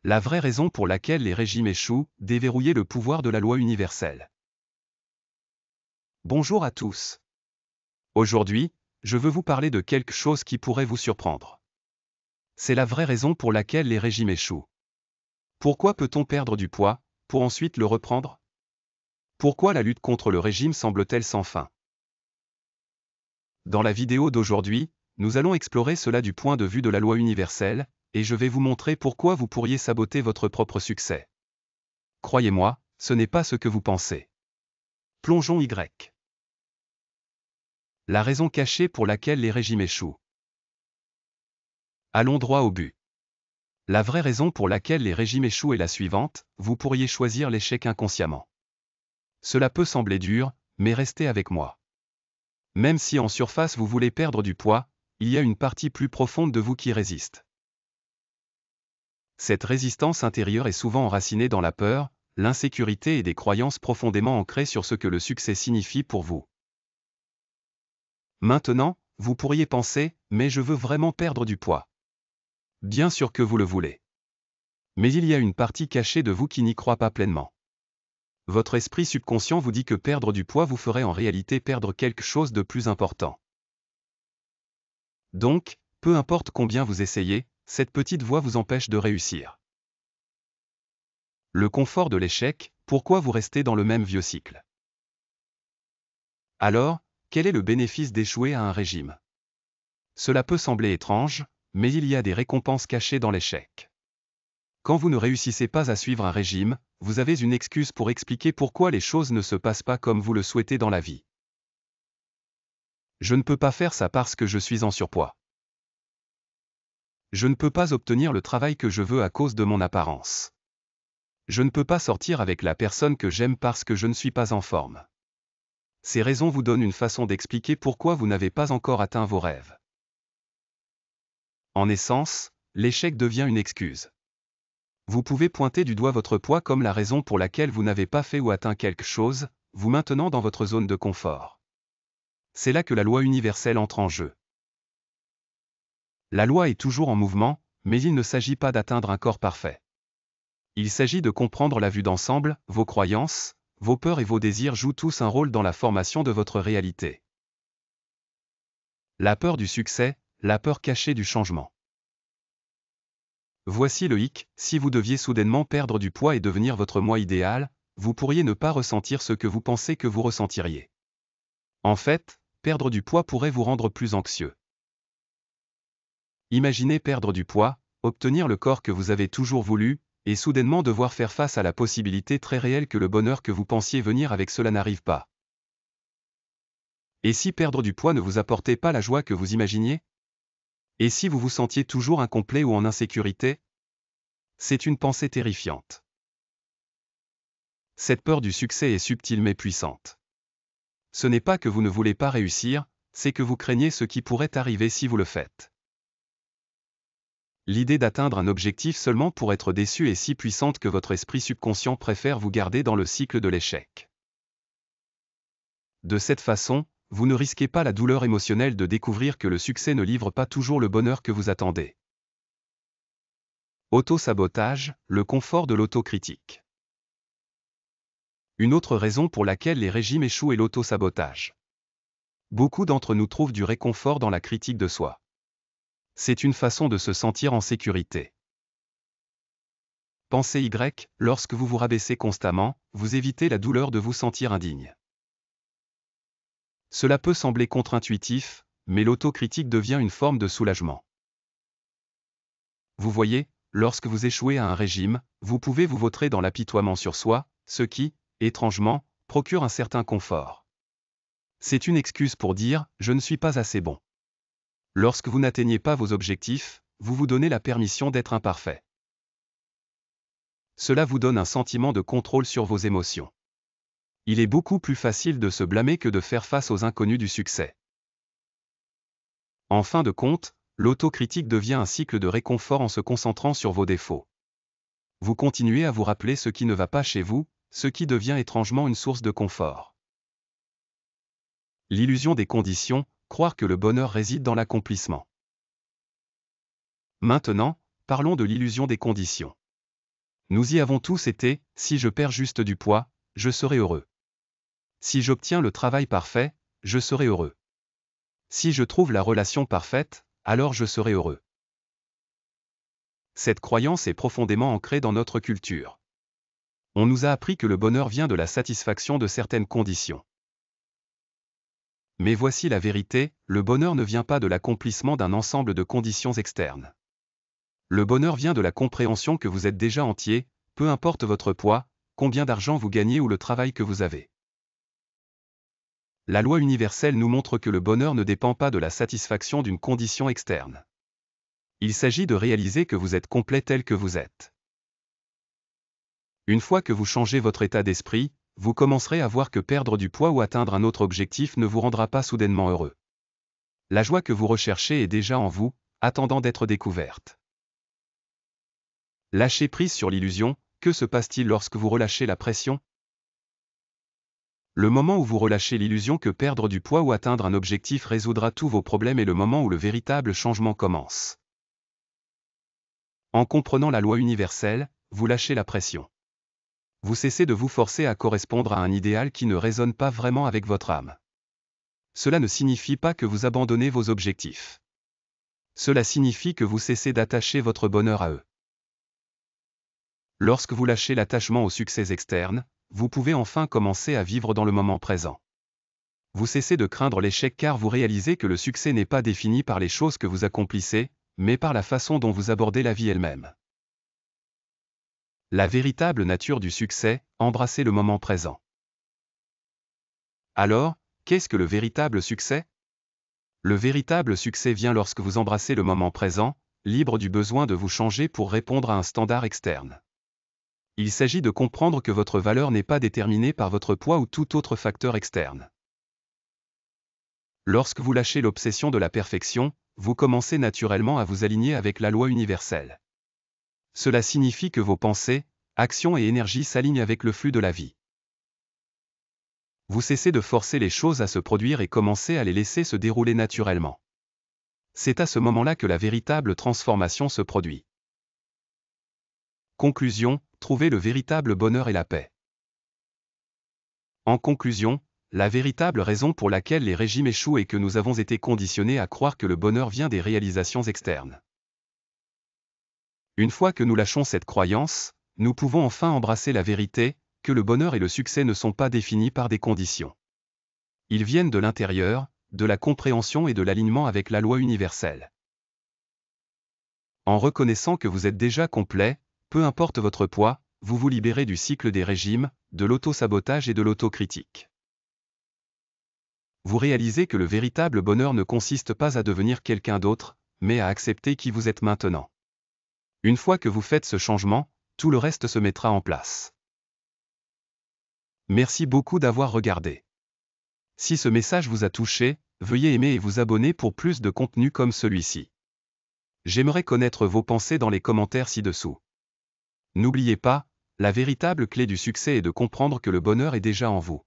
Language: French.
La vraie raison pour laquelle les régimes échouent, déverrouiller le pouvoir de la loi universelle. Bonjour à tous. Aujourd'hui, je veux vous parler de quelque chose qui pourrait vous surprendre. C'est la vraie raison pour laquelle les régimes échouent. Pourquoi peut-on perdre du poids, pour ensuite le reprendre? Pourquoi la lutte contre le régime semble-t-elle sans fin? Dans la vidéo d'aujourd'hui, nous allons explorer cela du point de vue de la loi universelle, et je vais vous montrer pourquoi vous pourriez saboter votre propre succès. Croyez-moi, ce n'est pas ce que vous pensez. Plongeons Y. La raison cachée pour laquelle les régimes échouent. Allons droit au but. La vraie raison pour laquelle les régimes échouent est la suivante: vous pourriez choisir l'échec inconsciemment. Cela peut sembler dur, mais restez avec moi. Même si en surface vous voulez perdre du poids, il y a une partie plus profonde de vous qui résiste. Cette résistance intérieure est souvent enracinée dans la peur, l'insécurité et des croyances profondément ancrées sur ce que le succès signifie pour vous. Maintenant, vous pourriez penser, mais je veux vraiment perdre du poids. Bien sûr que vous le voulez. Mais il y a une partie cachée de vous qui n'y croit pas pleinement. Votre esprit subconscient vous dit que perdre du poids vous ferait en réalité perdre quelque chose de plus important. Donc, peu importe combien vous essayez, cette petite voix vous empêche de réussir. Le confort de l'échec, pourquoi vous restez dans le même vieux cycle? Alors, quel est le bénéfice d'échouer à un régime? Cela peut sembler étrange, mais il y a des récompenses cachées dans l'échec. Quand vous ne réussissez pas à suivre un régime, vous avez une excuse pour expliquer pourquoi les choses ne se passent pas comme vous le souhaitez dans la vie. Je ne peux pas faire ça parce que je suis en surpoids. Je ne peux pas obtenir le travail que je veux à cause de mon apparence. Je ne peux pas sortir avec la personne que j'aime parce que je ne suis pas en forme. Ces raisons vous donnent une façon d'expliquer pourquoi vous n'avez pas encore atteint vos rêves. En essence, l'échec devient une excuse. Vous pouvez pointer du doigt votre poids comme la raison pour laquelle vous n'avez pas fait ou atteint quelque chose, vous maintenant dans votre zone de confort. C'est là que la loi universelle entre en jeu. La loi est toujours en mouvement, mais il ne s'agit pas d'atteindre un corps parfait. Il s'agit de comprendre la vue d'ensemble, vos croyances, vos peurs et vos désirs jouent tous un rôle dans la formation de votre réalité. La peur du succès, la peur cachée du changement. Voici le hic: si vous deviez soudainement perdre du poids et devenir votre moi idéal, vous pourriez ne pas ressentir ce que vous pensez que vous ressentiriez. En fait, perdre du poids pourrait vous rendre plus anxieux. Imaginez perdre du poids, obtenir le corps que vous avez toujours voulu, et soudainement devoir faire face à la possibilité très réelle que le bonheur que vous pensiez venir avec cela n'arrive pas. Et si perdre du poids ne vous apportait pas la joie que vous imaginiez? Et si vous vous sentiez toujours incomplet ou en insécurité? C'est une pensée terrifiante. Cette peur du succès est subtile mais puissante. Ce n'est pas que vous ne voulez pas réussir, c'est que vous craignez ce qui pourrait arriver si vous le faites. L'idée d'atteindre un objectif seulement pour être déçu est si puissante que votre esprit subconscient préfère vous garder dans le cycle de l'échec. De cette façon, vous ne risquez pas la douleur émotionnelle de découvrir que le succès ne livre pas toujours le bonheur que vous attendez. Auto-sabotage, le confort de l'autocritique. Une autre raison pour laquelle les régimes échouent est l'auto-sabotage. Beaucoup d'entre nous trouvent du réconfort dans la critique de soi. C'est une façon de se sentir en sécurité. Pensez Y, lorsque vous vous rabaissez constamment, vous évitez la douleur de vous sentir indigne. Cela peut sembler contre-intuitif, mais l'autocritique devient une forme de soulagement. Vous voyez, lorsque vous échouez à un régime, vous pouvez vous vautrer dans l'apitoiement sur soi, ce qui, étrangement, procure un certain confort. C'est une excuse pour dire « je ne suis pas assez bon ». Lorsque vous n'atteignez pas vos objectifs, vous vous donnez la permission d'être imparfait. Cela vous donne un sentiment de contrôle sur vos émotions. Il est beaucoup plus facile de se blâmer que de faire face aux inconnus du succès. En fin de compte, l'autocritique devient un cycle de réconfort en se concentrant sur vos défauts. Vous continuez à vous rappeler ce qui ne va pas chez vous, ce qui devient étrangement une source de confort. L'illusion des conditions, croire que le bonheur réside dans l'accomplissement. Maintenant, parlons de l'illusion des conditions. Nous y avons tous été, si je perds juste du poids, je serai heureux. Si j'obtiens le travail parfait, je serai heureux. Si je trouve la relation parfaite, alors je serai heureux. Cette croyance est profondément ancrée dans notre culture. On nous a appris que le bonheur vient de la satisfaction de certaines conditions. Mais voici la vérité, le bonheur ne vient pas de l'accomplissement d'un ensemble de conditions externes. Le bonheur vient de la compréhension que vous êtes déjà entier, peu importe votre poids, combien d'argent vous gagnez ou le travail que vous avez. La loi universelle nous montre que le bonheur ne dépend pas de la satisfaction d'une condition externe. Il s'agit de réaliser que vous êtes complet tel que vous êtes. Une fois que vous changez votre état d'esprit, vous commencerez à voir que perdre du poids ou atteindre un autre objectif ne vous rendra pas soudainement heureux. La joie que vous recherchez est déjà en vous, attendant d'être découverte. Lâchez prise sur l'illusion, que se passe-t-il lorsque vous relâchez la pression? Le moment où vous relâchez l'illusion que perdre du poids ou atteindre un objectif résoudra tous vos problèmes est le moment où le véritable changement commence. En comprenant la loi universelle, vous lâchez la pression. Vous cessez de vous forcer à correspondre à un idéal qui ne résonne pas vraiment avec votre âme. Cela ne signifie pas que vous abandonnez vos objectifs. Cela signifie que vous cessez d'attacher votre bonheur à eux. Lorsque vous lâchez l'attachement aux succès externes, vous pouvez enfin commencer à vivre dans le moment présent. Vous cessez de craindre l'échec car vous réalisez que le succès n'est pas défini par les choses que vous accomplissez, mais par la façon dont vous abordez la vie elle-même. La véritable nature du succès, embrasser le moment présent. Alors, qu'est-ce que le véritable succès? Le véritable succès vient lorsque vous embrassez le moment présent, libre du besoin de vous changer pour répondre à un standard externe. Il s'agit de comprendre que votre valeur n'est pas déterminée par votre poids ou tout autre facteur externe. Lorsque vous lâchez l'obsession de la perfection, vous commencez naturellement à vous aligner avec la loi universelle. Cela signifie que vos pensées, actions et énergies s'alignent avec le flux de la vie. Vous cessez de forcer les choses à se produire et commencez à les laisser se dérouler naturellement. C'est à ce moment-là que la véritable transformation se produit. Conclusion, trouvez le véritable bonheur et la paix. En conclusion, la véritable raison pour laquelle les régimes échouent est que nous avons été conditionnés à croire que le bonheur vient des réalisations externes. Une fois que nous lâchons cette croyance, nous pouvons enfin embrasser la vérité, que le bonheur et le succès ne sont pas définis par des conditions. Ils viennent de l'intérieur, de la compréhension et de l'alignement avec la loi universelle. En reconnaissant que vous êtes déjà complet, peu importe votre poids, vous vous libérez du cycle des régimes, de l'auto-sabotage et de l'autocritique. Vous réalisez que le véritable bonheur ne consiste pas à devenir quelqu'un d'autre, mais à accepter qui vous êtes maintenant. Une fois que vous faites ce changement, tout le reste se mettra en place. Merci beaucoup d'avoir regardé. Si ce message vous a touché, veuillez aimer et vous abonner pour plus de contenu comme celui-ci. J'aimerais connaître vos pensées dans les commentaires ci-dessous. N'oubliez pas, la véritable clé du succès est de comprendre que le bonheur est déjà en vous.